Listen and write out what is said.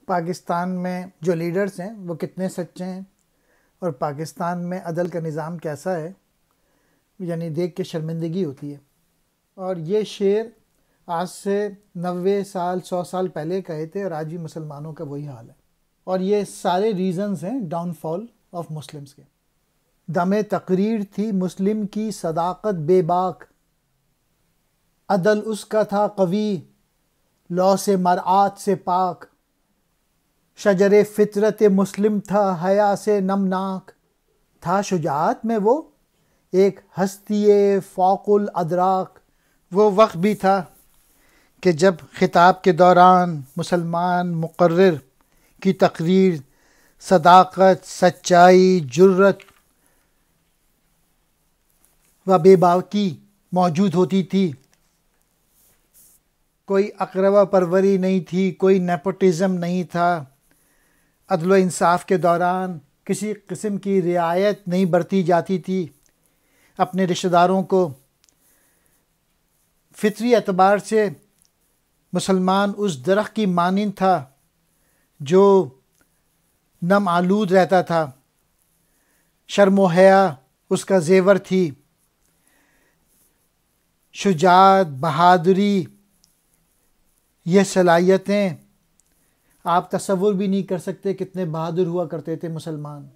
پاکستان میں جو لیڈرز ہیں وہ کتنے سچے ہیں اور پاکستان میں عدل کا نظام کیسا ہے، یعنی دیکھ کے شرمندگی ہوتی ہے۔ اور یہ شعر آج سے 90 سال 100 سال پہلے کہے تھے اور آج بھی مسلمانوں کا وہی حال ہے، اور یہ سارے ریزنز ہیں ڈاؤن فال آف مسلمز کے۔ دم تقریر تھی مسلم کی صداقت بے باک، عدل اس کا تھا قوی لو سے مرآت سے پاک، شجر فطرت مسلم تھا حیا سے نمناک، تھا شجاعت میں وہ ایک ہستی فوق الادراک۔ وہ وقت بھی تھا کہ جب خطاب کے دوران مسلمان مقرر کی تقریر صداقت، سچائی، جرت و بے باکی موجود ہوتی تھی۔ کوئی اقربا پروری نہیں تھی، کوئی نیپوٹزم نہیں تھا، عدل و انصاف کے دوران کسی قسم کی رعایت نہیں برتی جاتی تھی۔ اپنے رشتہ داروں کو فطری اعتبار سے مسلمان اس درخت کی مانند تھا جو نم آلود رہتا تھا، شرم و حیا اس کا زیور تھی، شجاعت، بہادری، یہ صلاحیتیں آپ تصور بھی نہیں کر سکتے کتنے بہادر ہوا کرتے تھے مسلمان۔